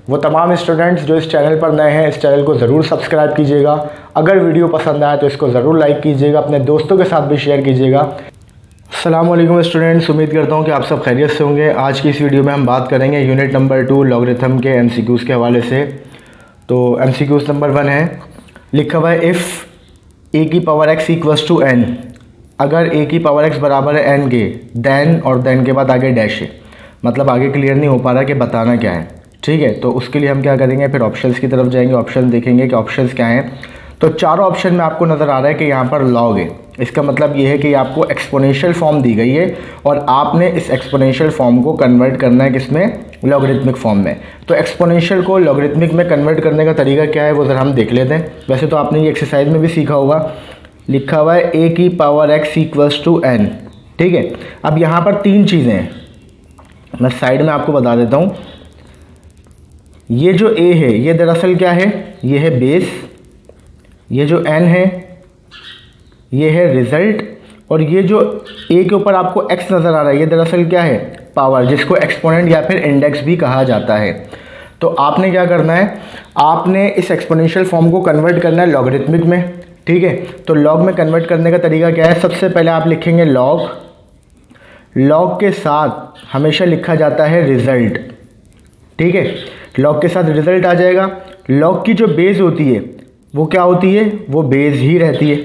वो तमाम स्टूडेंट्स जो इस चैनल पर नए हैं, इस चैनल को ज़रूर सब्सक्राइब कीजिएगा। अगर वीडियो पसंद आए तो इसको ज़रूर लाइक कीजिएगा, अपने दोस्तों के साथ भी शेयर कीजिएगा। अस्सलाम वालेकुम स्टूडेंट्स, उम्मीद करता हूँ कि आप सब खैरियत से होंगे। आज की इस वीडियो में हम बात करेंगे यूनिट नंबर 2 लॉगरिथम के MCQs के हवाले से। तो MCQs नंबर 1 है, लिखा हुआ है इफ़ a की power x equals to n, अगर a की पावर x बराबर है n के, देन और देन के बाद आगे डैश है, मतलब आगे क्लियर नहीं हो पा रहा कि बताना क्या है। ठीक है, तो उसके लिए हम क्या करेंगे, फिर ऑप्शंस की तरफ जाएंगे, ऑप्शन देखेंगे कि ऑप्शंस क्या हैं। तो चारों ऑप्शन में आपको नज़र आ रहा है कि यहाँ पर लॉग है। इसका मतलब ये है कि आपको एक्सपोनेंशियल फॉर्म दी गई है और आपने इस एक्सपोनेंशियल फॉर्म को कन्वर्ट करना है किसमें, लॉगरिथमिक फॉर्म में। तो एक्सपोनेंशियल को लॉगरिथमिक में कन्वर्ट करने का तरीका क्या है वो ज़रा हम देख लेते हैं। वैसे तो आपने ये एक्सरसाइज में भी सीखा होगा, लिखा हुआ है a की power x equals to n। ठीक है, अब यहाँ पर तीन चीज़ें हैं, मैं साइड में आपको बता देता हूँ। ये जो a है ये दरअसल क्या है, ये है बेस, ये जो n है ये है रिज़ल्ट, और ये जो a के ऊपर आपको x नज़र आ रहा है ये दरअसल क्या है, पावर, जिसको एक्सपोनेंट या फिर इंडेक्स भी कहा जाता है। तो आपने क्या करना है, आपने इस एक्सपोनेंशियल फॉर्म को कन्वर्ट करना है लॉगरिथमिक में। ठीक है, तो लॉग में कन्वर्ट करने का तरीका क्या है, सबसे पहले आप लिखेंगे लॉग, लॉग के साथ हमेशा लिखा जाता है रिज़ल्ट। ठीक है, लॉग के साथ रिज़ल्ट आ जाएगा। लॉग की जो बेस होती है वो क्या होती है, वो बेस ही रहती है।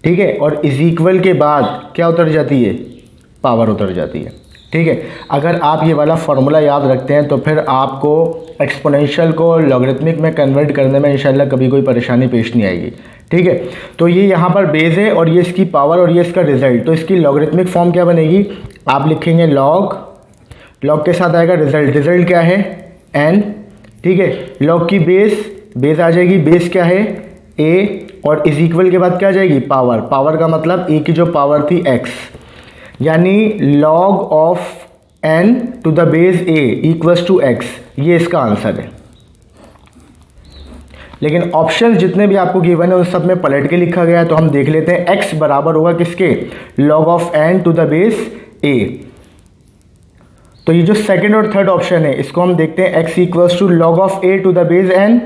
ठीक है, और इज इक्वल के बाद क्या उतर जाती है, पावर उतर जाती है। ठीक है, अगर आप ये वाला फार्मूला याद रखते हैं तो फिर आपको एक्सपोनेंशियल को लॉगरिथमिक में कन्वर्ट करने में इंशाल्लाह कभी कोई परेशानी पेश नहीं आएगी। ठीक है, तो ये यहाँ पर बेस है और ये इसकी पावर और ये इसका रिज़ल्ट। तो इसकी लॉगरिथमिक फॉर्म क्या बनेगी, आप लिखेंगे लॉग, लॉग के साथ आएगा रिज़ल्ट, रिज़ल्ट क्या है n। ठीक है, लॉग की बेस, बेस आ जाएगी, बेस क्या है a, और इज इक्वल के बाद क्या आ जाएगी, पावर, पावर का मतलब a की जो पावर थी x, यानी log of n to the base a equals to x, ये इसका आंसर है। लेकिन ऑप्शन जितने भी आपको गिवन है उन सब में पलट के लिखा गया है, तो हम देख लेते हैं। x बराबर होगा किसके, log of n to the base a। तो ये जो सेकंड और थर्ड ऑप्शन है इसको हम देखते हैं, x equals to log of a to the base n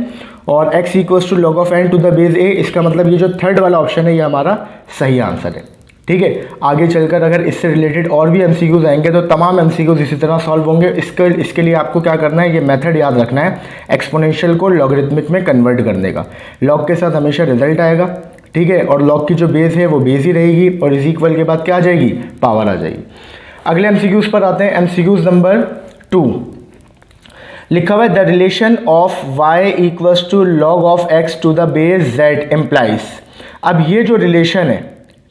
और x equals to log of n to the base a। इसका मतलब ये जो थर्ड वाला ऑप्शन है ये हमारा सही आंसर है। ठीक है, आगे चलकर अगर इससे रिलेटेड और भी MCQs आएंगे तो तमाम MCQs इसी तरह सॉल्व होंगे। इसके लिए आपको क्या करना है, ये मेथड याद रखना है, एक्सपोनेंशियल को लॉगरिथमिक में कन्वर्ट करने का। लॉग के साथ हमेशा रिजल्ट आएगा। ठीक है, और लॉग की जो बेस है वो बेस ही रहेगी और इज इक्वल के बाद क्या आ जाएगी, पावर आ जाएगी। अगले MCQs पर आते हैं। MCQs नंबर 2, लिखा हुआ है the relation of y equals to log of x to the base z implies. अब ये जो रिलेशन है,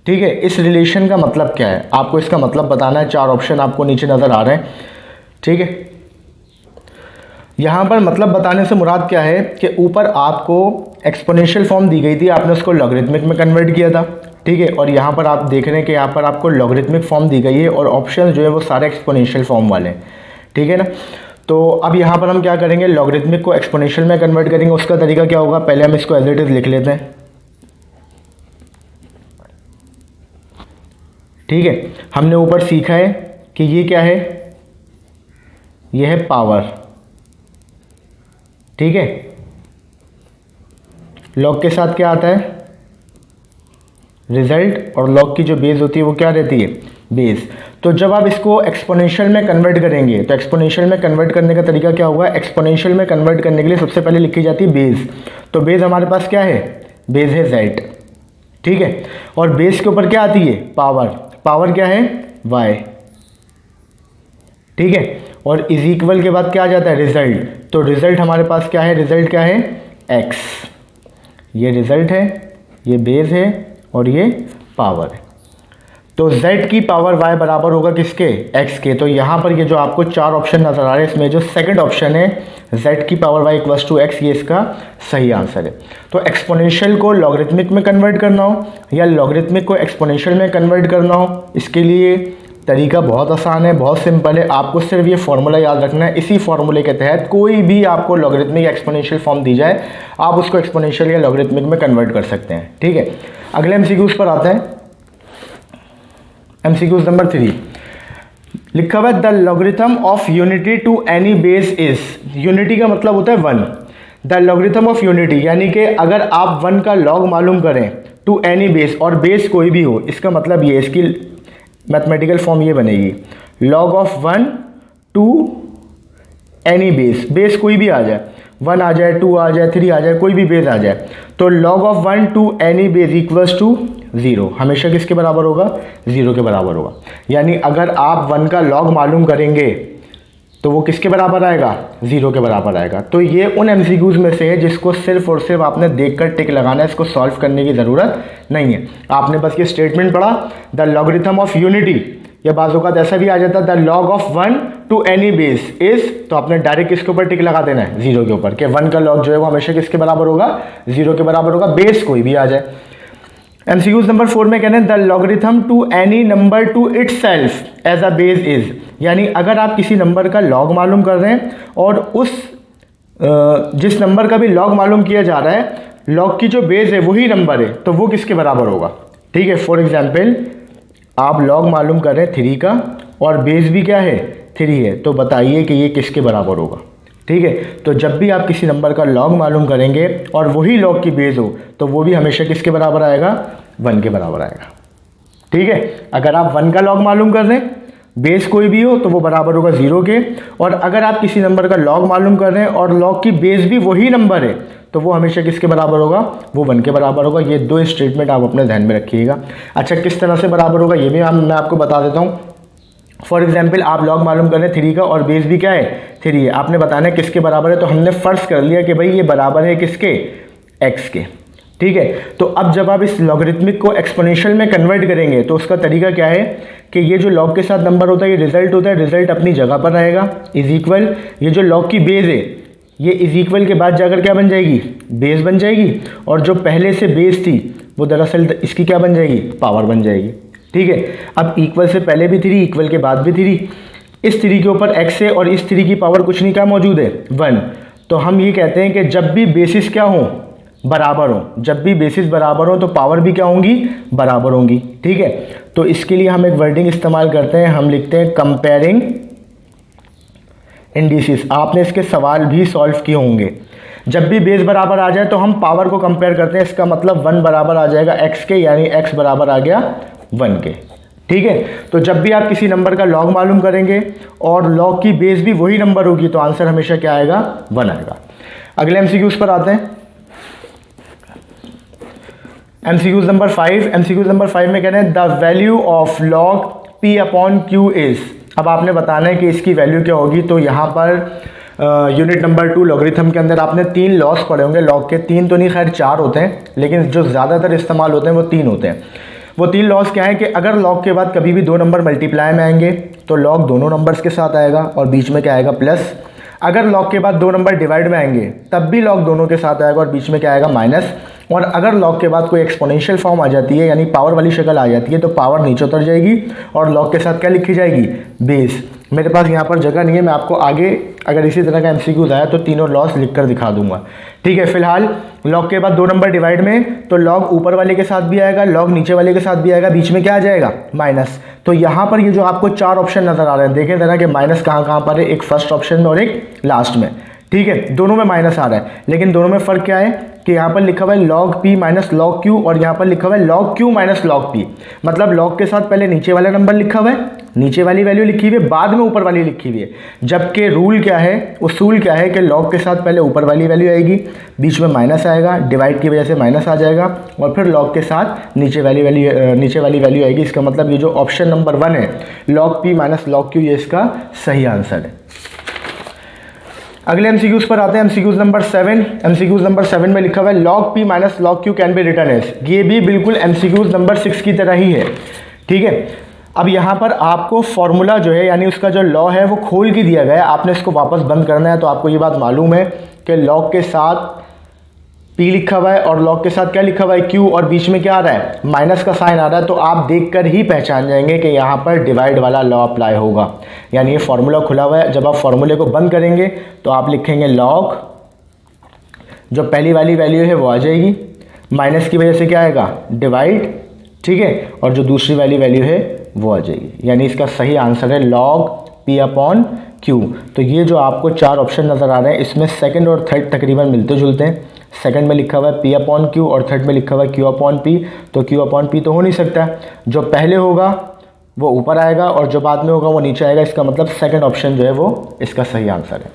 ठीक है, इस रिलेशन का मतलब क्या है, आपको इसका मतलब बताना है। चार ऑप्शन आपको नीचे नज़र आ रहे हैं। ठीक है, यहाँ पर मतलब बताने से मुराद क्या है कि ऊपर आपको एक्सपोनेंशियल फॉर्म दी गई थी, आपने उसको लॉगरिथमिक में कन्वर्ट किया था। ठीक है, और यहाँ पर आप देख रहे हैं कि यहाँ पर आपको लॉगरिथमिक फॉर्म दी गई है और ऑप्शन जो है वो सारे एक्सपोनेंशियल फॉर्म वाले हैं। ठीक है ना, तो अब यहाँ पर हम क्या करेंगे, लॉगरिथमिक को एक्सपोनेंशियल में कन्वर्ट करेंगे। उसका तरीका क्या होगा, पहले हम इसको एज इट इज़ लिख लेते हैं। ठीक है, हमने ऊपर सीखा है कि ये क्या है, ये है पावर। ठीक है, लॉग के साथ क्या आता है, रिजल्ट, और लॉग की जो बेस होती है वो क्या रहती है, बेस। तो जब आप इसको एक्सपोनेंशियल में कन्वर्ट करेंगे तो एक्सपोनेंशियल में कन्वर्ट करने का तरीका क्या होगा, एक्सपोनेंशियल में कन्वर्ट करने के लिए सबसे पहले लिखी जाती है बेस। तो बेस हमारे पास क्या है, बेस है z। ठीक है, और बेस के ऊपर क्या आती है, पावर, पावर क्या है, y। ठीक है, और इज इक्वल के बाद क्या आ जाता है, रिजल्ट। तो रिजल्ट हमारे पास क्या है, रिजल्ट क्या है, x। ये रिजल्ट है, ये बेस है और ये पावर है। तो z की पावर y बराबर होगा किसके, x के। तो यहाँ पर ये जो आपको चार ऑप्शन नज़र आ रहे हैं इसमें जो सेकंड ऑप्शन है z की power y equals to x, ये इसका सही आंसर है। तो एक्सपोनेंशियल को लॉगरिथमिक में कन्वर्ट करना हो या लॉगरिथमिक को एक्सपोनेंशियल में कन्वर्ट करना हो, इसके लिए तरीका बहुत आसान है, बहुत सिंपल है। आपको सिर्फ ये फार्मूला याद रखना है। इसी फार्मूले के तहत कोई भी आपको लॉगरिथमिक एक्सपोनेंशियल फॉर्म दी जाए आप उसको एक्सपोनेंशियल या लॉगरिथमिक में कन्वर्ट कर सकते हैं। ठीक है, अगले MCQs पर आते हैं। MCQs नंबर 3, लिखा हुआ है the logarithm of unity to any base is, unity का मतलब होता है 1, द लॉगरिथम ऑफ यूनिटी यानी कि अगर आप 1 का लॉग मालूम करें टू एनी बेस, और बेस कोई भी हो, इसका मतलब ये, इसकी मैथमेटिकल फॉर्म ये बनेगी log of 1 to any base, base कोई भी आ जाए, 1 आ जाए, 2 आ जाए, 3 आ जाए, कोई भी बेस आ जाए, तो log of 1 to any base equals to 0, हमेशा किसके बराबर होगा, 0 के बराबर होगा। यानी अगर आप 1 का लॉग मालूम करेंगे तो वो किसके बराबर आएगा, 0 के बराबर आएगा। तो ये उन एमसीक्यूज़ में से है जिसको सिर्फ और सिर्फ आपने देखकर टिक लगाना है, इसको सॉल्व करने की ज़रूरत नहीं है। आपने बस ये स्टेटमेंट पढ़ा द लॉगरिथम ऑफ यूनिटी, या बाजू का ऐसा भी आ जाता है the log of 1 to any base is, तो आपने डायरेक्ट किसके ऊपर टिक लगा देना है, 0 के ऊपर, कि 1 का लॉग जो है वो हमेशा किसके बराबर होगा, 0 के बराबर होगा, बेस कोई भी आ जाए। एमसीक्यूज नंबर 4 में कहते हैं the logarithm to any number to itself as a base is, यानी अगर आप किसी नंबर का लॉग मालूम कर रहे हैं और उस जिस नंबर का भी लॉग मालूम किया जा रहा है, लॉग की जो बेस है वही नंबर है, तो वो किसके बराबर होगा। ठीक है, फॉर एग्जाम्पल आप लॉग मालूम कर रहे हैं 3 का और बेस भी क्या है, 3 है, तो बताइए कि ये किसके बराबर होगा। ठीक है, तो जब भी आप किसी नंबर का लॉग मालूम करेंगे और वही लॉग की बेस हो, तो वो भी हमेशा किसके बराबर आएगा, 1 के बराबर आएगा। ठीक है, अगर आप 1 का लॉग मालूम कर रहे हैं, बेस कोई भी हो, तो वो बराबर होगा 0 के, और अगर आप किसी नंबर का लॉग मालूम कर रहे हैं और लॉग की बेस भी वही नंबर है, तो वो हमेशा किसके बराबर होगा, वो 1 के बराबर होगा। ये 2 स्टेटमेंट आप अपने ध्यान में रखिएगा। अच्छा, किस तरह से बराबर होगा ये भी मैं आपको बता देता हूँ। फॉर एग्जाम्पल आप लॉग मालूम कर रहे हैं 3 का और बेस भी क्या है, 3 है, आपने बताना है किसके बराबर है, तो हमने फर्ज कर लिया कि भाई ये बराबर है किसके, x के। ठीक है, तो अब जब आप इस लॉगरिथमिक को एक्सपोनेंशियल में कन्वर्ट करेंगे तो उसका तरीका क्या है कि ये जो लॉग के साथ नंबर होता है ये रिजल्ट होता है, रिजल्ट अपनी जगह पर रहेगा, इज इक्वल, ये जो लॉग की बेस है ये इज इक्वल के बाद जाकर क्या बन जाएगी, बेस बन जाएगी, और जो पहले से बेस थी वो दरअसल इसकी क्या बन जाएगी, पावर बन जाएगी। ठीक है, अब इक्वल से पहले भी 3, इक्वल के बाद भी 3, इस 3 के ऊपर x है और इस 3 की पावर कुछ नहीं, क्या मौजूद है, 1। तो हम ये कहते हैं कि जब भी बेसिस क्या हो, बराबर हो, जब भी बेसिस बराबर हो तो पावर भी क्या होंगी, बराबर होंगी। ठीक है, तो इसके लिए हम एक वर्डिंग इस्तेमाल करते हैं, हम लिखते हैं कंपेयरिंग इंडिसेस। आपने इसके सवाल भी सॉल्व किए होंगे। जब भी बेस बराबर आ जाए तो हम पावर को कंपेयर करते हैं, इसका मतलब 1 बराबर आ जाएगा x के, यानी x बराबर आ गया 1 के। ठीक है, तो जब भी आप किसी नंबर का लॉग मालूम करेंगे और लॉग की बेस भी वही नंबर होगी, तो आंसर हमेशा क्या आएगा, 1 आएगा। अगले एमसीक्यूज पर आते हैं। एमसीक्यूज नंबर 5, एमसीक्यूज नंबर 5 में कह रहे हैं the value of log p upon q is. अब आपने बताना है कि इसकी वैल्यू क्या होगी। तो यहाँ पर यूनिट नंबर 2 लॉगरिथम के अंदर आपने 3 लॉस पढ़े होंगे, लॉग के 3 तो नहीं, खैर 4 होते हैं, लेकिन जो ज़्यादातर इस्तेमाल होते हैं वो 3 होते हैं। वो 3 लॉस क्या है कि अगर लॉग के बाद कभी भी 2 नंबर मल्टीप्लाई में आएंगे तो लॉग दोनों नंबर्स के साथ आएगा और बीच में क्या आएगा, प्लस। अगर लॉग के बाद 2 नंबर डिवाइड में आएंगे तब भी लॉग दोनों के साथ आएगा और बीच में क्या आएगा, माइनस। और अगर लॉग के बाद कोई एक्सपोनेंशियल फॉर्म आ जाती है, यानी पावर वाली शक्ल आ जाती है, तो पावर नीचे उतर जाएगी और लॉग के साथ क्या लिखी जाएगी, बेस। मेरे पास यहाँ पर जगह नहीं है, मैं आपको आगे अगर इसी तरह का एमसीक्यूज आया तो तीनों लॉस लिख कर दिखा दूंगा। ठीक है, फिलहाल लॉग के बाद 2 नंबर डिवाइड में, तो लॉग ऊपर वाले के साथ भी आएगा, लॉग नीचे वाले के साथ भी आएगा, बीच में क्या आ जाएगा, माइनस। तो यहाँ पर ये जो आपको 4 ऑप्शन नजर आ रहे हैं, देखें जरा कि माइनस कहाँ पर है, एक फर्स्ट ऑप्शन में और एक लास्ट में। ठीक है, दोनों में माइनस आ रहा है, लेकिन दोनों में फ़र्क क्या है कि यहाँ पर लिखा हुआ है log p minus log q और यहाँ पर लिखा हुआ है log q minus log p। मतलब log के साथ पहले नीचे वाला नंबर लिखा हुआ है, नीचे वाली वैल्यू लिखी हुई है, बाद में ऊपर वाली लिखी हुई है। जबकि रूल क्या है, उसूल क्या है कि log के साथ पहले ऊपर वाली वैल्यू आएगी, बीच में माइनस आएगा, डिवाइड की वजह से माइनस आ जाएगा, और फिर log के साथ नीचे वाली वैल्यू आएगी। इसका मतलब ये जो ऑप्शन नंबर 1 है log p minus log q, ये इसका सही आंसर है। अगले एमसीक्यूज पर आते हैं। एमसीक्यूज नंबर 7, एमसीक्यूज नंबर 7 में लिखा हुआ है log p minus log q can be written as. ये भी बिल्कुल एमसीक्यूज नंबर 6 की तरह ही है। ठीक है, अब यहाँ पर आपको फॉर्मूला जो है, यानी उसका जो लॉ है वो खोल के दिया गया है, आपने इसको वापस बंद करना है। तो आपको ये बात मालूम है कि log के साथ p लिखा हुआ है और log के साथ क्या लिखा हुआ है, q, और बीच में क्या आ रहा है, माइनस का साइन आ रहा है। तो आप देखकर ही पहचान जाएंगे कि यहाँ पर डिवाइड वाला लॉ अप्लाई होगा, यानी ये फार्मूला खुला हुआ है। जब आप फार्मूले को बंद करेंगे तो आप लिखेंगे log, जो पहली वाली वैल्यू है वो आ जाएगी, माइनस की वजह से क्या आएगा, डिवाइड। ठीक है, और जो दूसरी वाली वैल्यू है वो आ जाएगी। यानी इसका सही आंसर है log p अपॉन q। तो ये जो आपको 4 ऑप्शन नज़र आ रहे हैं इसमें सेकंड और थर्ड तकरीबन मिलते जुलते हैं। सेकंड में लिखा हुआ है p अपॉन q और थर्ड में लिखा हुआ है q अपॉन p। तो q अपॉन p तो हो नहीं सकता, जो पहले होगा वो ऊपर आएगा और जो बाद में होगा वो नीचे आएगा। इसका मतलब सेकंड ऑप्शन जो है वो इसका सही आंसर है।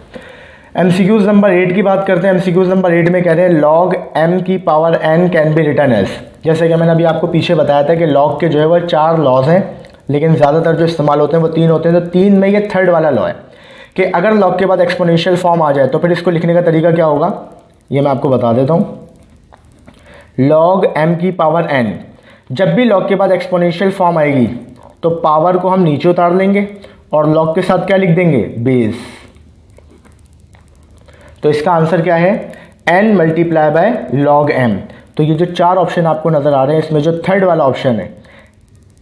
MCQs नंबर 8 की बात करते हैं। MCQs नंबर 8 में कह रहे हैं log m की power n can be written as. जैसे कि मैंने अभी आपको पीछे बताया था कि log के जो है वो 4 लॉज हैं, लेकिन ज़्यादातर जो इस्तेमाल होते हैं वो 3 होते हैं। तो 3 में ये थर्ड वाला लॉ है कि अगर log के बाद एक्सपोनेंशियल फॉर्म आ जाए तो फिर इसको लिखने का तरीका क्या होगा, ये मैं आपको बता देता हूँ। log m की पावर n, जब भी log के बाद एक्सपोनेंशियल फॉर्म आएगी तो पावर को हम नीचे उतार लेंगे और log के साथ क्या लिख देंगे, बेस। तो इसका आंसर क्या है, n multiply by log m। तो ये जो 4 ऑप्शन आपको नज़र आ रहे हैं इसमें जो थर्ड वाला ऑप्शन है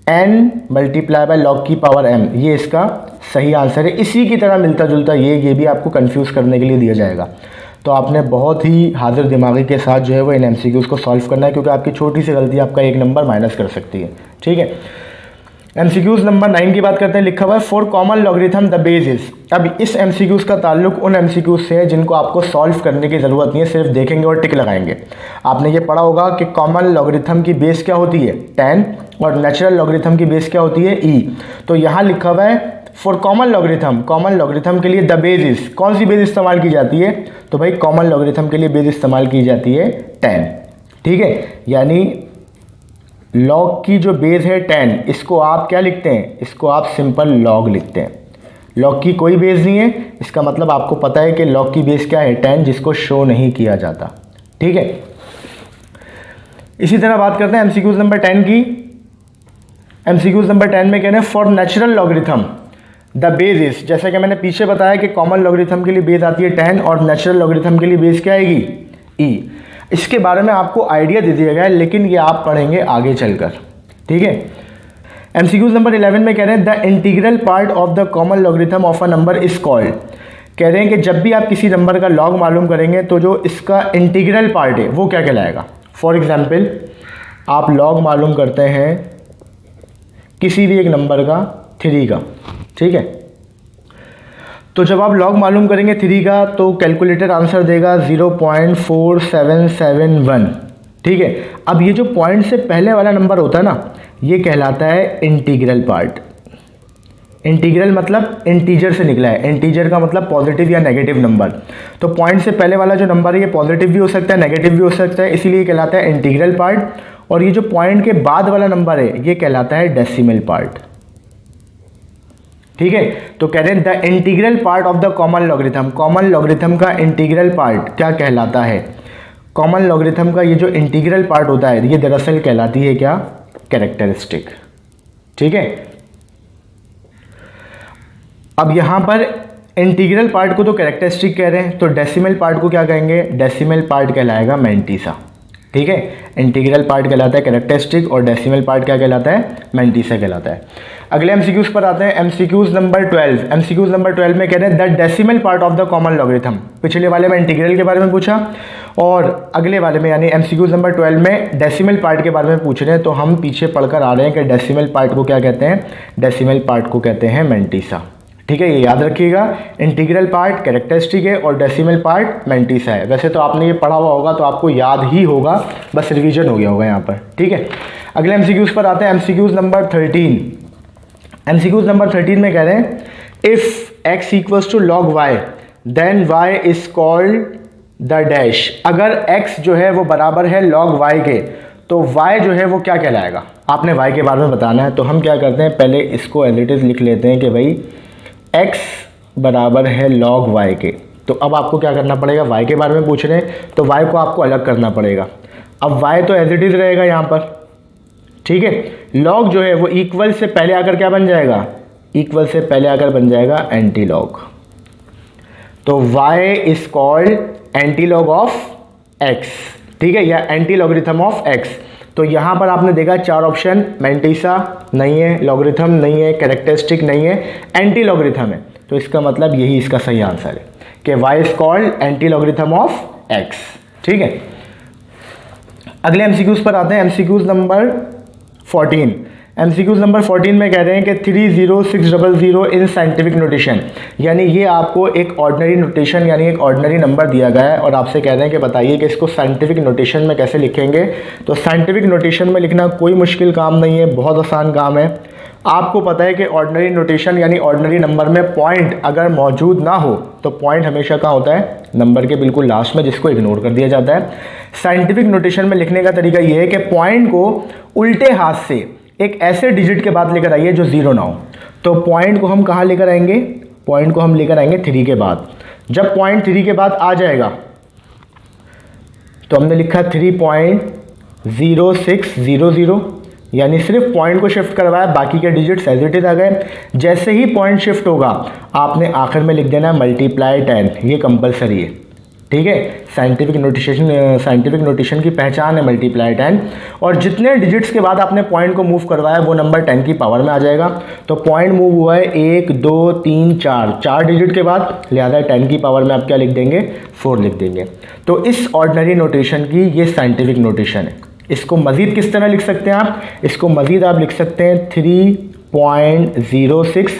n मल्टीप्लाई बाय log की पावर m, ये इसका सही आंसर है। इसी की तरह मिलता जुलता ये भी आपको कंफ्यूज करने के लिए दिया जाएगा। तो आपने बहुत ही हाजिर दिमागी के साथ जो है वो इन MCQs को सॉल्व करना है, क्योंकि आपकी छोटी सी गलती आपका 1 नंबर माइनस कर सकती है। ठीक है, MCQs नंबर 9 की बात करते हैं। लिखा हुआ है for common logarithm the base is. अब इस MCQs का ताल्लुक उन MCQs से है जिनको आपको सॉल्व करने की ज़रूरत नहीं है, सिर्फ देखेंगे और टिक लगाएंगे। आपने ये पढ़ा होगा कि कॉमन लॉगरिथम की बेस क्या होती है, 10, और नेचुरल लॉगरिथम की बेस क्या होती है, e। तो यहाँ लिखा हुआ है फॉर कॉमन लॉगरिथम के लिए द बेस इज, कौन सी बेस इस्तेमाल की जाती है, तो भाई कॉमन लॉगरिथम के लिए बेस इस्तेमाल की जाती है 10। ठीक है, यानी log की जो बेस है 10, इसको आप क्या लिखते हैं, इसको आप सिंपल log लिखते हैं। log की कोई बेस नहीं है, इसका मतलब आपको पता है कि log की बेस क्या है, 10, जिसको शो नहीं किया जाता। ठीक है, इसी तरह बात करते हैं MCQs नंबर 10 की। MCQs नंबर 10 में कह रहे हैं for natural logarithm the base is. जैसे कि मैंने पीछे बताया कि कॉमन लॉगरिथम के लिए बेस आती है 10 और नेचुरल लॉगरिथम के लिए बेस क्या आएगी, e। इसके बारे में आपको आइडिया दे दिया गया है, लेकिन ये आप पढ़ेंगे आगे चलकर। ठीक है, MCQs नंबर 11 में कह रहे हैं the integral part of the common logarithm of a number is called. कह रहे हैं कि जब भी आप किसी नंबर का लॉग मालूम करेंगे तो जो इसका इंटीग्रल पार्ट है वो क्या कहलाएगा। फॉर एग्जाम्पल, आप लॉग मालूम करते हैं किसी भी एक नंबर का 3 का, ठीक है, तो जब आप लॉग मालूम करेंगे 3 का तो कैलकुलेटर आंसर देगा 0.4771। ठीक है, अब ये जो पॉइंट से पहले वाला नंबर होता है ना, ये कहलाता है इंटीग्रल पार्ट। इंटीग्रल मतलब इंटीजर से निकला है, इंटीजर का मतलब पॉजिटिव या नेगेटिव नंबर। तो पॉइंट से पहले वाला जो नंबर है ये पॉजिटिव भी हो सकता है, नेगेटिव भी हो सकता है, इसीलिए कहलाता है इंटीग्रल पार्ट। और ये जो पॉइंट के बाद वाला नंबर है ये कहलाता है डेसिमल पार्ट। ठीक है, तो कह रहे हैं the integral part of the common logarithm. Common logarithm का इंटीग्रल पार्ट क्या कहलाता है, कॉमन लॉगरिथम का ये जो इंटीग्रल पार्ट होता है ये दरअसल कहलाती है क्या, कैरेक्टरिस्टिक। ठीक है, अब यहां पर इंटीग्रल पार्ट को तो कैरेक्टरिस्टिक कह रहे हैं, तो डेसिमल पार्ट को क्या कहेंगे, डेसिमल पार्ट कहलाएगा मैंटीसा। ठीक है, इंटीग्रल पार्ट कहलाता है कैरेक्टरिस्टिक और डेसिमल पार्ट क्या कहलाता है, मैंटीसा कहलाता है। अगले MCQs पर आते हैं। MCQs number 12। MCQs नंबर 12 में कह रहे हैं the decimal part of the common logarithm. पिछले वाले में इंटीग्रल के बारे में पूछा और अगले वाले में यानी MCQs नंबर 12 में डेसिमल पार्ट के बारे में पूछ रहे हैं। तो हम पीछे पढ़कर आ रहे हैं कि डेसिमल पार्ट को क्या कहते हैं, डेसिमल पार्ट को कहते हैं मैंटीसा। ठीक है, ये याद रखिएगा, इंटीग्रल पार्ट कैरेक्टरिस्टिक है और डेसिमल पार्ट मैंटीसा है। वैसे तो आपने ये पढ़ा हुआ होगा तो आपको याद ही होगा, बस रिवीजन हो गया होगा यहाँ पर। ठीक है, अगले MCQs पर आते हैं। MCQs number 13। MCQs नंबर 13 में कह रहे हैं if x equals to log y then y is called the dash. अगर x जो है वो बराबर है log y के तो y जो है वो क्या कहलाएगा। आपने y के बारे में बताना है, तो हम क्या करते हैं, पहले इसको एज इट इज़ लिख लेते हैं कि भाई x बराबर है log y के। तो अब आपको क्या करना पड़ेगा, y के बारे में पूछ रहे हैं तो y को आपको अलग करना पड़ेगा। अब y तो एज इट इज़ रहेगा यहाँ पर। ठीक है, log जो है वो इक्वल से पहले आकर क्या बन जाएगा, इक्वल से पहले आकर बन जाएगा एंटी लॉग। तो y is called anti log of x। ठीक है, या एंटी लॉगरिथम ऑफ x। तो यहाँ पर आपने देखा 4 ऑप्शन, मैंटीसा नहीं है, लॉगरिथम नहीं है, कैरेक्टरिस्टिक नहीं है, एंटी लॉगरिथम है। तो इसका मतलब यही इसका सही आंसर है कि y is called anti logarithm of x। ठीक है, अगले MCQs पर आते हैं। MCQs number 14। MCQ नंबर 14 में कह रहे हैं कि 30600 इन साइंटिफिक नोटेशन, यानी ये आपको एक ऑर्डिनरी नोटेशन यानी एक ऑर्डिनरी नंबर दिया गया है और आपसे कह रहे हैं कि बताइए कि इसको साइंटिफिक नोटेशन में कैसे लिखेंगे। तो साइंटिफिक नोटेशन में लिखना कोई मुश्किल काम नहीं है, बहुत आसान काम है। आपको पता है कि ऑर्डिनरी नोटेशन यानी ऑर्डिनरी नंबर में पॉइंट अगर मौजूद ना हो तो पॉइंट हमेशा कहाँ होता है, नंबर के बिल्कुल लास्ट में, जिसको इग्नोर कर दिया जाता है। साइंटिफिक नोटेशन में लिखने का तरीका ये है कि पॉइंट को उल्टे हाथ से एक ऐसे डिजिट के बाद लेकर आइए जो ज़ीरो ना हो। तो पॉइंट को हम कहाँ लेकर आएंगे, पॉइंट को हम लेकर आएंगे 3 के बाद। जब पॉइंट 3 के बाद आ जाएगा तो हमने लिखा 3.0600, यानी सिर्फ पॉइंट को शिफ्ट करवाया, बाकी के डिजिट्स एज इट इज आ गए। जैसे ही पॉइंट शिफ्ट होगा आपने आखिर में लिख देना है मल्टीप्लाई 10, ये कंपलसरी है, ठीक है। साइंटिफिक नोटेशन की पहचान है मल्टीप्लाई 10, और जितने डिजिट्स के बाद आपने पॉइंट को मूव करवाया वो नंबर 10 की पावर में आ जाएगा। तो पॉइंट मूव हुआ है 1 2 3 4 डिजिट के बाद, लिहाजा 10 की पावर में आप क्या लिख देंगे, 4 लिख देंगे। तो इस ऑर्डिनरी नोटेशन की ये साइंटिफिक नोटेशन है। इसको मज़ीद किस तरह लिख सकते हैं आप, इसको मज़ीद आप लिख सकते हैं 3.06।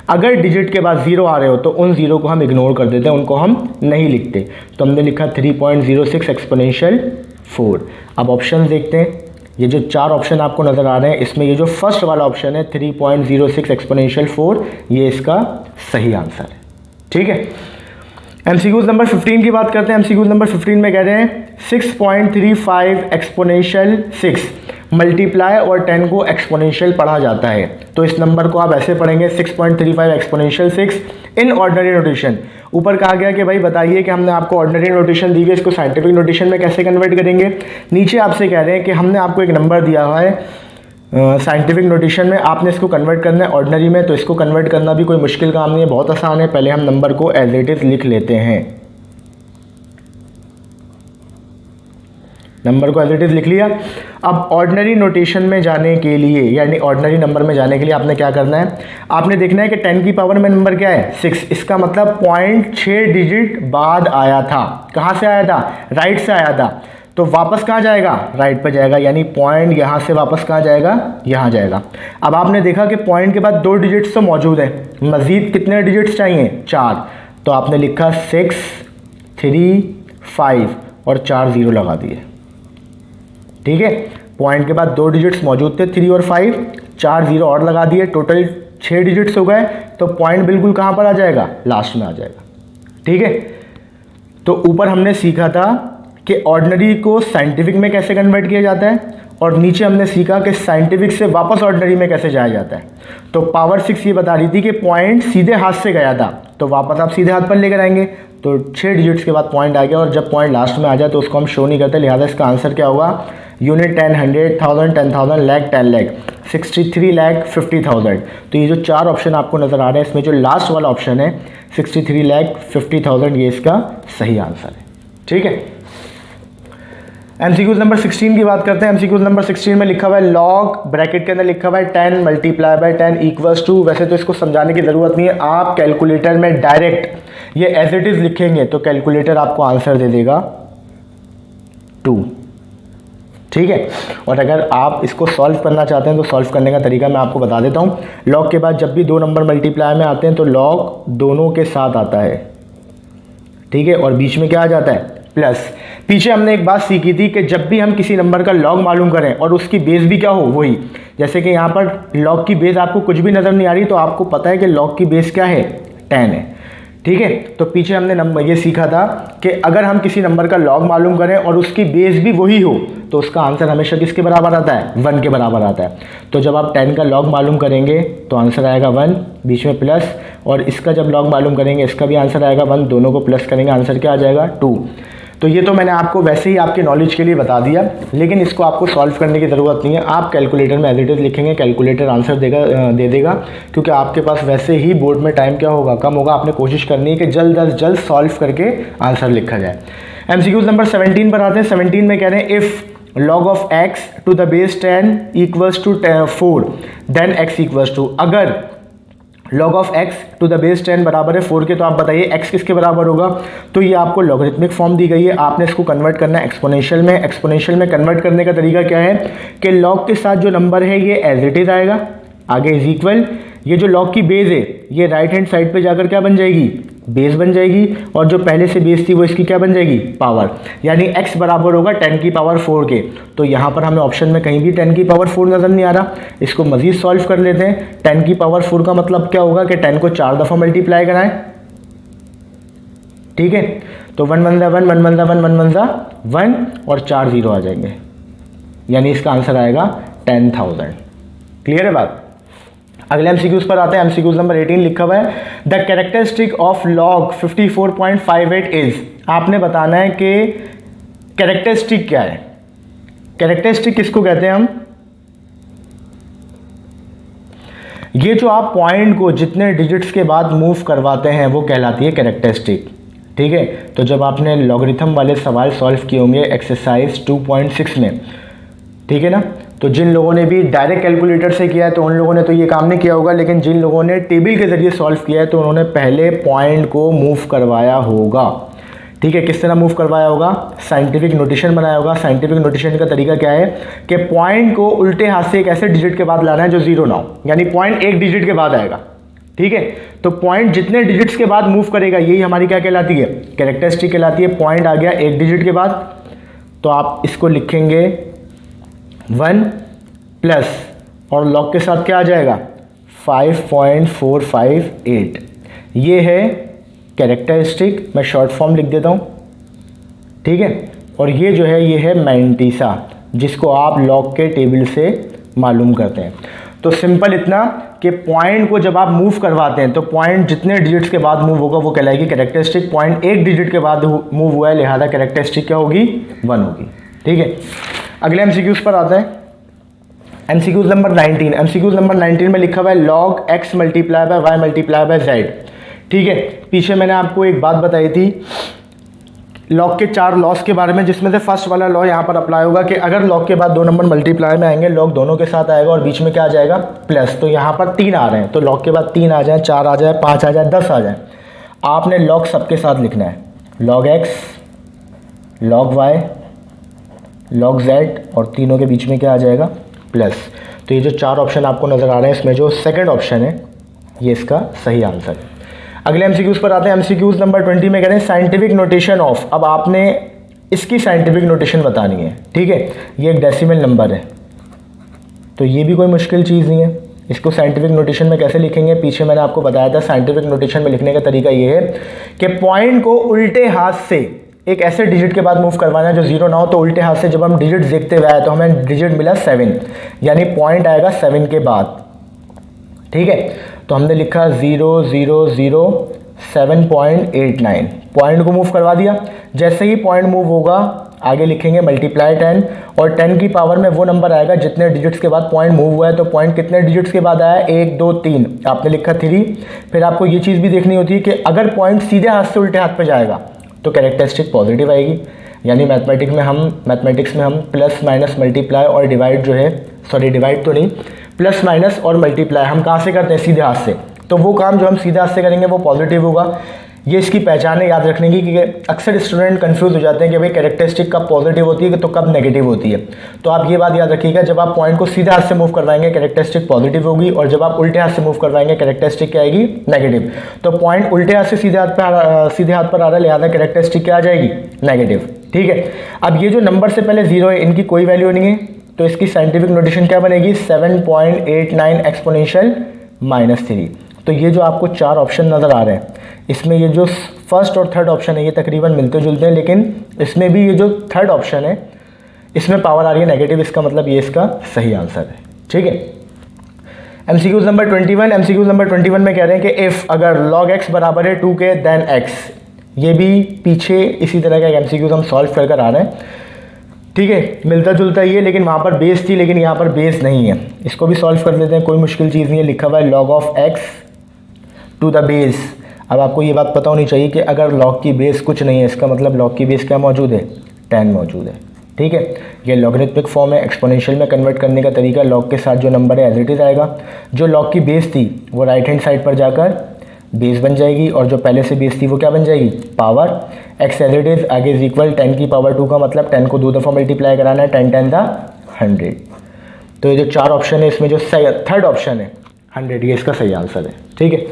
अगर डिजिट के बाद 0 आ रहे हो तो उन 0 को हम इग्नोर कर देते हैं, उनको हम नहीं लिखते। तो हमने लिखा 3.06 एक्सपोनेंशियल 4। अब ऑप्शन देखते हैं, ये जो 4 ऑप्शन आपको नज़र आ रहे हैं इसमें ये जो फर्स्ट वाला ऑप्शन है 3.06 एक्सपोनेंशियल 4, ये इसका सही आंसर है, ठीक है। MCQ नंबर 15 की बात करते हैं। MCQ नंबर 15 में कह रहे हैं 6.35 एक्सपोनेंशियल 6 मल्टीप्लाई और 10 को एक्सपोनेंशियल पढ़ा जाता है। तो इस नंबर को आप ऐसे पढ़ेंगे 6.35 एक्सपोनेंशियल 6 इन ऑर्डिनरी नोटेशन। ऊपर कहा गया कि भाई बताइए कि हमने आपको ऑर्डिनरी नोटेशन दी है, इसको साइंटिफिक नोटेशन में कैसे कन्वर्ट करेंगे। नीचे आपसे कह रहे हैं कि हमने आपको एक नंबर दिया हुआ है साइंटिफिक नोटेशन में, आपने इसको कन्वर्ट करना है ऑर्डिनरी में। तो इसको कन्वर्ट करना भी कोई मुश्किल काम नहीं है, बहुत आसान है। पहले हम नंबर को एज इट इज लिख लेते हैं, नंबर को एज इट इज लिख लिया। अब ऑर्डिनरी नोटेशन में जाने के लिए यानी ऑर्डिनरी नंबर में जाने के लिए आपने क्या करना है, आपने देखना है कि 10 की पावर में नंबर क्या है 6। इसका मतलब पॉइंट 6 डिजिट बाद आया था। कहाँ से आया था, राइट से आया था। तो वापस कहाँ जाएगा, राइट पर जाएगा, यानी पॉइंट यहाँ से वापस कहाँ जाएगा, यहाँ जाएगा। अब आपने देखा कि पॉइंट के बाद 2 डिजिट्स तो मौजूद हैं, मज़ीद कितने डिजिट्स चाहिए, 4। तो आपने लिखा 6 3 5 और 4 0 लगा दिए, ठीक है। पॉइंट के बाद 2 डिजिट्स मौजूद थे 3 और 5, 4 0 और लगा दिए, टोटल 6 डिजिट्स हो गए। तो पॉइंट बिल्कुल कहाँ पर आ जाएगा, लास्ट में आ जाएगा, ठीक है। तो ऊपर हमने सीखा था कि ऑर्डिनरी को साइंटिफिक में कैसे कन्वर्ट किया जाता है, और नीचे हमने सीखा कि साइंटिफिक से वापस ऑर्डिनरी में कैसे जाया जाता है। तो पावर 6 ये बता रही थी कि पॉइंट सीधे हाथ से गया था, तो वापस आप सीधे हाथ पर लेकर आएंगे। तो 6 डिजिट्स के बाद पॉइंट आ गया, और जब पॉइंट लास्ट में आ जाए तो उसको हम शो नहीं करते, लिहाजा इसका आंसर क्या होगा, यूनिट 10 100 1000 10,000 लाख 10 लाख 63,50,000। तो ये जो 4 ऑप्शन आपको नज़र आ रहे हैं इसमें जो लास्ट वाला ऑप्शन है 63,50,000, ये इसका सही आंसर है, ठीक है। MCQ नंबर 16 की बात करते हैं। MCQ नंबर 16 में लिखा हुआ है लॉग, ब्रैकेट के अंदर लिखा हुआ है 10 मल्टीप्लाई बाय 10 इक्वल्स टू। वैसे तो इसको समझाने की ज़रूरत नहीं है, आप कैलकुलेटर में डायरेक्ट ये एज इट इज़ लिखेंगे तो कैलकुलेटर आपको आंसर दे देगा 2, ठीक है। और अगर आप इसको सॉल्व करना चाहते हैं तो सॉल्व करने का तरीका मैं आपको बता देता हूँ। लॉग के बाद जब भी 2 नंबर मल्टीप्लाई में आते हैं तो लॉग दोनों के साथ आता है, ठीक है, और बीच में क्या आ जाता है, प्लस। पीछे हमने एक बात सीखी थी कि जब भी हम किसी नंबर का लॉग मालूम करें और उसकी बेस भी क्या हो वही, जैसे कि यहाँ पर लॉग की बेस आपको कुछ भी नज़र नहीं आ रही तो आपको पता है कि लॉग की बेस क्या है, 10 है, ठीक है। तो पीछे हमने नंबर ये सीखा था कि अगर हम किसी नंबर का लॉग मालूम करें और उसकी बेस भी वही हो तो उसका आंसर हमेशा किसके बराबर आता है, 1 के बराबर आता है। तो जब आप 10 का लॉग मालूम करेंगे तो आंसर आएगा 1, बीच में प्लस, और इसका जब लॉग मालूम करेंगे इसका भी आंसर आएगा 1, दोनों को प्लस करेंगे आंसर क्या आ जाएगा 2। तो ये तो मैंने आपको वैसे ही आपके नॉलेज के लिए बता दिया, लेकिन इसको आपको सॉल्व करने की ज़रूरत नहीं है। आप कैलकुलेटर में एज इट इज़ लिखेंगे, कैलकुलेटर आंसर दे देगा, क्योंकि आपके पास वैसे ही बोर्ड में टाइम क्या होगा, कम होगा। आपने कोशिश करनी है कि जल्द अज जल्द सॉल्व करके आंसर लिखा जाए। MCQ नंबर 17 पर आते हैं। 17 में कह रहे हैं if log of x to the base 10 equals to 4 then x equals to। अगर log of x to the base 10 बराबर है 4 के। तो आप बताइए x किसके बराबर होगा। तो ये आपको लॉगरिथमिक फॉर्म दी गई है, आपने इसको कन्वर्ट करना है एक्सपोनेंशियल में। एक्सपोनेंशियल में कन्वर्ट करने का तरीका क्या है कि log के साथ जो नंबर है ये एज इट इज़ आएगा, आगे इज इक्वल, ये जो log की बेस है ये राइट हैंड साइड पे जाकर क्या बन जाएगी, बेस बन जाएगी, और जो पहले से बेस थी वो इसकी क्या बन जाएगी, पावर। यानी x बराबर होगा 10 की पावर 4 के। तो यहाँ पर हमें ऑप्शन में कहीं भी 10 की पावर 4 नज़र नहीं आ रहा। इसको मज़ीद सॉल्व कर लेते हैं। 10 की पावर 4 का मतलब क्या होगा कि 10 को 4 दफ़ा मल्टीप्लाई कराएं, ठीक है। तो 1 1 1 1 1 1 1 1 1 और 4 0 आ जाएंगे, यानी इसका आंसर आएगा 10,000। क्लियर है बात। अगले एमसीक्यूज पर आते हैं। एमसीक्यूज नंबर 18 लिखा हुआ है the characteristic of log 54.58 is. आपने बताना है कि कैरेक्टरिस्टिक क्या है। कैरेक्टरिस्टिक किसको कहते हैं हम, ये जो आप पॉइंट को जितने डिजिट्स के बाद मूव करवाते हैं वो कहलाती है कैरेक्टरिस्टिक, ठीक है। तो जब आपने लॉगरिथम वाले सवाल सॉल्व किए होंगे एक्सरसाइज 2.6 में, ठीक है ना, तो जिन लोगों ने भी डायरेक्ट कैलकुलेटर से किया है तो उन लोगों ने तो ये काम नहीं किया होगा, लेकिन जिन लोगों ने टेबल के ज़रिए सॉल्व किया है तो उन्होंने पहले पॉइंट को मूव करवाया होगा, ठीक है। किस तरह मूव करवाया होगा, साइंटिफिक नोटेशन बनाया होगा। साइंटिफिक नोटेशन का तरीका क्या है कि पॉइंट को उल्टे हाथ से एक ऐसे डिजिट के बाद लाना है जो जीरो ना हो, यानी पॉइंट एक डिजिट के बाद आएगा, ठीक है। तो पॉइंट जितने डिजिट्स के बाद मूव करेगा यही हमारी क्या कहलाती है, कैरेक्टरिस्टिक कहलाती है। पॉइंट आ गया एक डिजिट के बाद, तो आप इसको लिखेंगे 1 प्लस और लॉग के साथ क्या आ जाएगा 5.458। ये है कैरेक्टरिस्टिक, मैं शॉर्ट फॉर्म लिख देता हूँ, ठीक है। और ये जो है ये है मैंटीसा, जिसको आप लॉग के टेबल से मालूम करते हैं। तो सिंपल इतना कि पॉइंट को जब आप मूव करवाते हैं तो पॉइंट जितने डिजिट्स के बाद मूव होगा वो कहलाएगी कैरेक्टरिस्टिक। पॉइंट एक डिजिट के बाद मूव हुआ है, लिहाजा कैरेक्टरिस्टिक क्या होगी, 1 होगी, ठीक है। अगले एमसीक्यूज पर आता है। MCQs number 19। एमसीक्यूज नंबर 19 में लिखा हुआ है log x multiply by Y multiply by Z, ठीक है। पीछे मैंने आपको एक बात बताई थी लॉग के 4 लॉस के बारे में, जिसमें से फर्स्ट वाला लॉ यहाँ पर अप्लाई होगा कि अगर लॉग के बाद 2 नंबर मल्टीप्लाई में आएंगे, लॉग दोनों के साथ आएगा और बीच में क्या आ जाएगा, प्लस। तो यहाँ पर 3 आ रहे हैं, तो लॉग के बाद 3 आ जाए, 4 आ जाए, 5 आ जाए, 10 आ जाए, आपने लॉग सबके साथ लिखना है, log x, log y, log z, और तीनों के बीच में क्या आ जाएगा, प्लस। तो ये जो 4 ऑप्शन आपको नज़र आ रहे हैं इसमें जो सेकंड ऑप्शन है ये इसका सही आंसर है। अगले एमसीक्यूज पर आते हैं। एमसीक्यूज नंबर 20 में कह रहे हैं साइंटिफिक नोटेशन ऑफ। अब आपने इसकी साइंटिफिक नोटेशन बतानी है, ठीक है। ये एक डेसिमल नंबर है, तो ये भी कोई मुश्किल चीज़ नहीं है। इसको साइंटिफिक नोटेशन में कैसे लिखेंगे, पीछे मैंने आपको बताया था। साइंटिफिक नोटेशन में लिखने का तरीका ये है कि पॉइंट को उल्टे हाथ से एक ऐसे डिजिट के बाद मूव करवाना है जो जीरो ना हो। तो उल्टे हाथ से जब हम डिजिट देखते हुए आए तो हमें डिजिट मिला 7, यानी पॉइंट आएगा 7 के बाद, ठीक है। तो हमने लिखा 0.789, पॉइंट को मूव करवा दिया। जैसे ही पॉइंट मूव होगा आगे लिखेंगे मल्टीप्लाई 10, और 10 की पावर में वो नंबर आएगा जितने डिजिट्स के बाद पॉइंट मूव हुआ है। तो पॉइंट कितने डिजिट्स के बाद आया, 1 2 3, आपने लिखा 3। फिर आपको ये चीज़ भी देखनी होती है कि अगर पॉइंट सीधे हाथ से उल्टे हाथ पे जाएगा तो कैरेक्टरिस्टिक पॉजिटिव आएगी, यानी मैथमेटिक्स में हम प्लस माइनस मल्टीप्लाई और डिवाइड जो है, सॉरी डिवाइड तो नहीं, प्लस माइनस और मल्टीप्लाई हम कहाँ से करते हैं, सीधे हाथ से। तो वो काम जो हम सीधे हाथ से करेंगे वो पॉजिटिव होगा। ये इसकी पहचान है याद रखने की, क्योंकि अक्सर स्टूडेंट कंफ्यूज हो जाते हैं कि भाई कैरेक्टरिस्टिक कब पॉजिटिव होती है तो कब नेगेटिव होती है। तो आप ये बात याद रखिएगा, जब आप पॉइंट को सीधे हाथ से मूव करवाएंगे कैरेक्टरिस्टिक पॉजिटिव होगी, और जब आप उल्टे हाथ से मूव करवाएंगे कैरेक्टरिस्टिक क्या आएगी, नेगेटिव। तो पॉइंट उल्टे हाथ से सीधे हाथ पर आ रहा है, लिहाजा कैरेक्टरिस्टिक क्या आ जाएगी, नेगेटिव, ठीक है। अब ये जो नंबर से पहले 0 है इनकी कोई वैल्यू नहीं है, तो इसकी साइंटिफिक नोटेशन क्या बनेगी, 7.89 एक्सपोनेंशियल -3। तो ये जो आपको 4 ऑप्शन नज़र आ रहे हैं इसमें ये जो फर्स्ट और थर्ड ऑप्शन है ये तकरीबन मिलते जुलते हैं, लेकिन इसमें भी ये जो थर्ड ऑप्शन है इसमें पावर आ रही है नेगेटिव, इसका मतलब ये इसका सही आंसर है, ठीक है। MCQs number 21। एमसीक्यूज नंबर 21 में कह रहे हैं कि इफ़ अगर log x बराबर है 2 के देन x। ये भी पीछे इसी तरह का एक एमसीक्यूज हम सॉल्व कर आ रहे हैं, ठीक है। मिलता जुलता ही है, लेकिन वहाँ पर बेस थी लेकिन यहाँ पर बेस नहीं है। इसको भी सॉल्व कर लेते हैं, कोई मुश्किल चीज़ नहीं है। लिखा हुआ है log of x to the base. अब आपको ये बात पता होनी चाहिए कि अगर log की बेस कुछ नहीं है इसका मतलब log की बेस क्या मौजूद है, 10 मौजूद है, ठीक है। ये लॉगरिथमिक फॉर्म है। एक्सपोनेंशियल में कन्वर्ट करने का तरीका, लॉग के साथ जो नंबर है एज इट इज़ आएगा, जो लॉग की बेस थी वो राइट हैंड साइड पर जाकर बेस बन जाएगी, और जो पहले से बेस थी वो क्या बन जाएगी, power. X as it is आगे इज इक्वल 10 की पावर 2 का मतलब 10 को 2 दफ़ा मल्टीप्लाई कराना है, 10 10 100। तो ये जो 4 ऑप्शन है इसमें जो सही थर्ड ऑप्शन है 100, ये इसका सही आंसर है। ठीक है,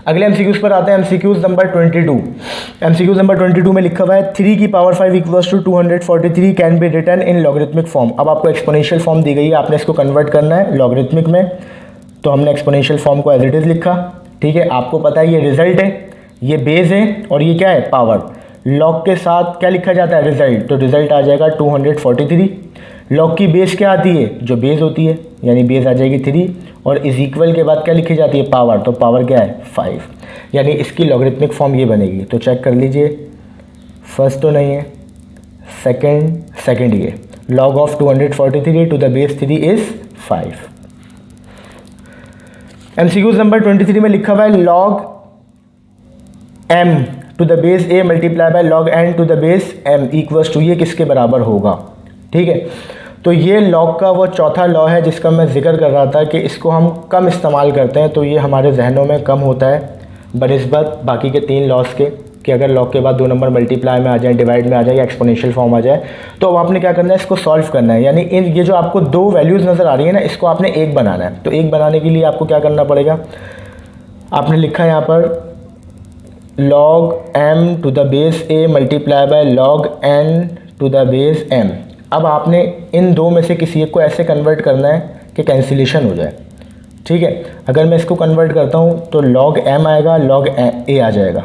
अगले एमसीक्यूज पर आते हैं। MCQs number 22। एमसीक्यूज नंबर 22 में लिखा हुआ है 3 की power 5 equals to 243 can be written in logarithmic form. अब आपको एक्सपोनेंशियल फॉर्म दी गई है, आपने इसको कन्वर्ट करना है लॉगरिथमिक में, तो हमने एक्सपोनेंशियल फॉर्म को एज इट इज़ लिखा। ठीक है, आपको पता है ये रिजल्ट है, ये बेस है और ये क्या है, पावर। लॉग के साथ क्या लिखा जाता है, रिजल्ट, तो रिजल्ट आ जाएगा 243। लॉग की बेस क्या आती है, जो बेस होती है, यानी बेस आ जाएगी 3, और इज इक्वल के बाद क्या लिखी जाती है, पावर, तो पावर क्या है 5, यानी इसकी लॉगरिथमिक फॉर्म ये बनेगी। तो चेक कर लीजिए, फर्स्ट तो नहीं है, सेकंड ये log of 243 to the base 3 is 5। MCQs number 23 में लिखा हुआ है log m to the base a multiply by log n to the base m equals to, ये किसके बराबर होगा। ठीक है, तो ये लॉग का वो चौथा लॉ है जिसका मैं जिक्र कर रहा था कि इसको हम कम इस्तेमाल करते हैं, तो ये हमारे जहनों में कम होता है बनिस्बत बाकी के 3 लॉस के, कि अगर लॉग के बाद 2 नंबर मल्टीप्लाई में आ जाए, डिवाइड में आ जाए या एक्सपोनेंशियल फॉर्म आ जाए, तो अब आपने क्या करना है, इसको सॉल्व करना है। यानी इन ये जो आपको 2 वैल्यूज़ नज़र आ रही है ना, इसको आपने एक बनाना है। तो एक बनाने के लिए आपको क्या करना पड़ेगा, आपने लिखा है यहाँ पर log m to the base a multiply by log n to the base m। अब आपने इन 2 में से किसी एक को ऐसे कन्वर्ट करना है कि कैंसिलेशन हो जाए। ठीक है, अगर मैं इसको कन्वर्ट करता हूँ तो log m आएगा, log a आ जाएगा।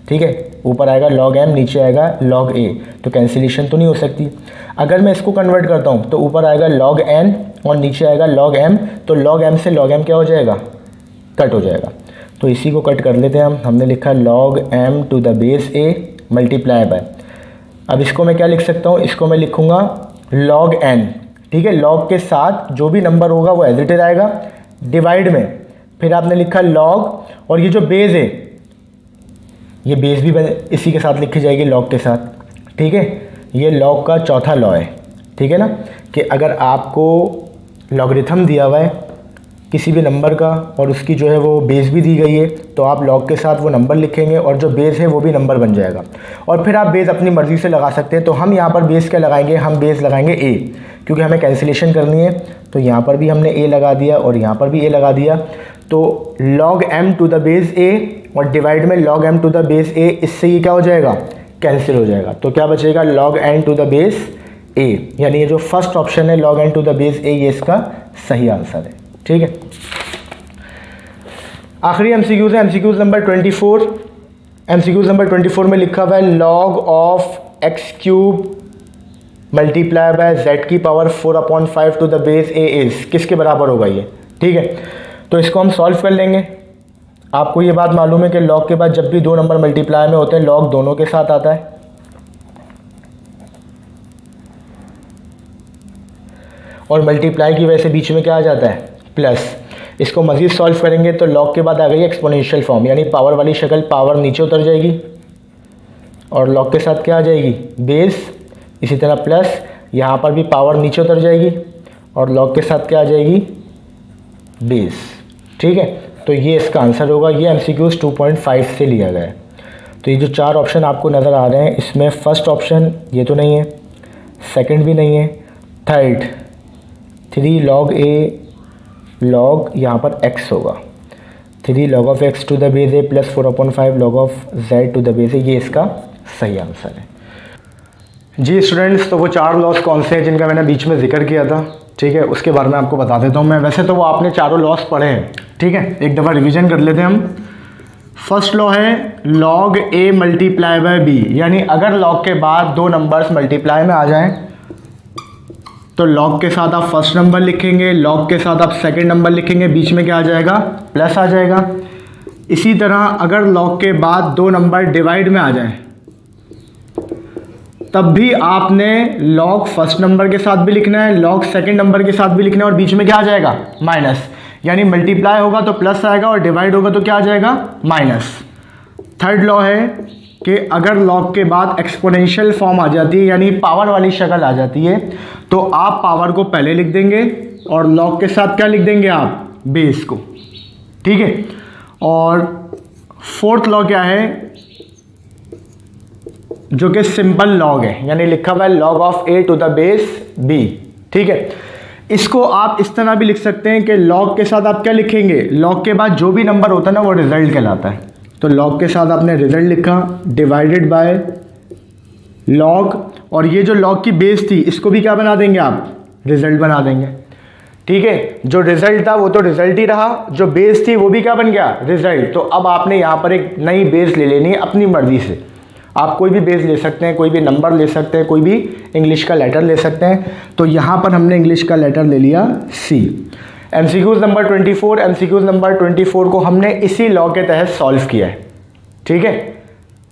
ठीक है, ऊपर आएगा log m, नीचे आएगा log a, तो कैंसिलेशन तो नहीं हो सकती। अगर मैं इसको कन्वर्ट करता हूँ तो ऊपर आएगा log n और नीचे आएगा log m, तो log m से log m क्या हो जाएगा, कट हो जाएगा। तो इसी को कट कर लेते हैं हम। हमने लिखा log m to the base a multiply by, अब इसको मैं क्या लिख सकता हूँ, इसको मैं लिखूँगा log n। ठीक है, log के साथ जो भी नंबर होगा वो एज इट इज़ आएगा, डिवाइड में फिर आपने लिखा log, और ये जो बेस है ये बेस भी इसी के साथ लिखी जाएगी log के साथ। ठीक है, ये log का चौथा लॉ है। ठीक है ना, कि अगर आपको लॉगरिथम दिया हुआ है किसी भी नंबर का और उसकी जो है वो बेस भी दी गई है, तो आप लॉग के साथ वो नंबर लिखेंगे और जो बेस है वो भी नंबर बन जाएगा, और फिर आप बेस अपनी मर्ज़ी से लगा सकते हैं। तो हम यहाँ पर बेस क्या लगाएंगे, हम बेस लगाएंगे a, क्योंकि हमें कैंसिलेशन करनी है। तो यहाँ पर भी हमने a लगा दिया और यहाँ पर भी a लगा दिया। तो log m to the base a और डिवाइड में log m to the base a, इससे ये क्या हो जाएगा, कैंसिल हो जाएगा। तो क्या बचेगा, log n to the base a, यानी ये जो फर्स्ट ऑप्शन है log n to the base a, ये इसका सही आंसर है। ठीक है, आखिरी एमसीक्यूज है एमसीक्यूज नंबर 24। एमसीक्यूज नंबर 24 में लिखा हुआ है log of x cube multiply by z की power 4/5 to the base a is, किसके बराबर होगा ये। ठीक है, तो इसको हम सॉल्व कर लेंगे। आपको ये बात मालूम है कि log के बाद जब भी 2 नंबर मल्टीप्लाई में होते हैं log दोनों के साथ आता है, और मल्टीप्लाई की वजह से बीच में क्या आ जाता है, प्लस। इसको मज़ीद सॉल्व करेंगे तो log के बाद आ गई एक्सपोनेंशियल फॉर्म, यानी पावर वाली शक्ल, पावर नीचे उतर जाएगी और log के साथ क्या आ जाएगी, बेस। इसी तरह प्लस, यहाँ पर भी पावर नीचे उतर जाएगी और log के साथ क्या आ जाएगी, बेस। ठीक है, तो ये इसका आंसर होगा। ये एमसीक्यूज 2.5 से लिया गया है। तो ये जो 4 ऑप्शन आपको नज़र आ रहे हैं, इसमें फर्स्ट ऑप्शन ये तो नहीं है, सेकंड भी नहीं है, थर्ड 3 log a log यहाँ पर x होगा, 3 log of x to the base a plus 4/5 log of z to the base a, ये इसका सही आंसर है। जी स्टूडेंट्स, तो वो 4 लॉस कौन से हैं जिनका मैंने बीच में जिक्र किया था। ठीक है, उसके बारे में आपको बता देता हूँ मैं। वैसे तो वो आपने चारों लॉस पढ़े हैं। ठीक है, एक दफ़ा रिवीजन कर लेते हैं हम। फर्स्ट लॉ है log a multiply bye b, यानी अगर log के बाद 2 नंबर्स मल्टीप्लाई में आ जाएं तो log के साथ आप फर्स्ट नंबर लिखेंगे, log के साथ आप सेकंड नंबर लिखेंगे, बीच में क्या आ जाएगा, प्लस आ जाएगा। इसी तरह अगर log के बाद 2 नंबर डिवाइड में आ जाए तब भी आपने log फर्स्ट नंबर के साथ भी लिखना है, log सेकंड नंबर के साथ भी लिखना है, और बीच में क्या आ जाएगा, माइनस। यानी मल्टीप्लाई होगा तो प्लस आएगा और डिवाइड होगा तो क्या आ जाएगा, माइनस। थर्ड लॉ है कि अगर लॉग के बाद एक्सपोनेंशियल फॉर्म आ जाती है यानी पावर वाली शक्ल आ जाती है तो आप पावर को पहले लिख देंगे और लॉग के साथ क्या लिख देंगे आप, बेस को। ठीक है। और फोर्थ लॉ क्या है, जो कि सिंपल लॉग है, यानी लिखा हुआ है log of a to the base b। ठीक है। इसको आप इस तरह भी लिख सकते हैं कि लॉग के साथ आप क्या लिखेंगे, लॉग के बाद जो भी नंबर होता है ना वो रिजल्ट कहलाता है। तो लॉग के साथ आपने रिजल्ट लिखा डिवाइडेड बाय लॉग, और ये जो लॉग की बेस थी इसको भी क्या बना देंगे आप, रिजल्ट बना देंगे। ठीक है। जो रिजल्ट था वो तो रिजल्ट ही रहा, जो बेस थी वो भी क्या बन गया, रिजल्ट। तो अब आपने यहाँ पर एक नई बेस ले लेनी है अपनी मर्जी से। आप कोई भी बेस ले सकते हैं, कोई भी नंबर ले सकते हैं, कोई भी इंग्लिश का लेटर ले सकते हैं। तो यहाँ पर हमने इंग्लिश का लेटर ले लिया C। MCQs number 24, MCQs number 24 को हमने इसी लॉ के तहत सॉल्व किया है। ठीक है।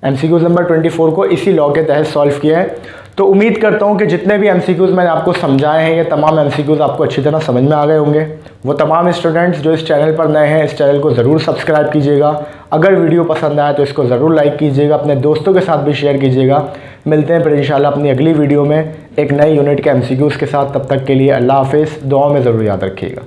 MCQs नंबर 24 को इसी लॉ के तहत सॉल्व किया है। तो उम्मीद करता हूँ कि जितने भी MCQs मैंने आपको समझाए हैं ये तमाम MCQs आपको अच्छी तरह समझ में आ गए होंगे। वो तमाम स्टूडेंट्स जो इस चैनल पर नए हैं इस चैनल को ज़रूर सब्सक्राइब कीजिएगा। अगर वीडियो पसंद आए तो इसको ज़रूर लाइक कीजिएगा, अपने दोस्तों के साथ भी शेयर कीजिएगा। मिलते हैं फिर इंशाल्लाह अपनी अगली वीडियो में एक नए यूनिट के MCQs के साथ। तब तक के लिए अल्लाह हाफिज़, दुआ में ज़रूर याद रखिएगा।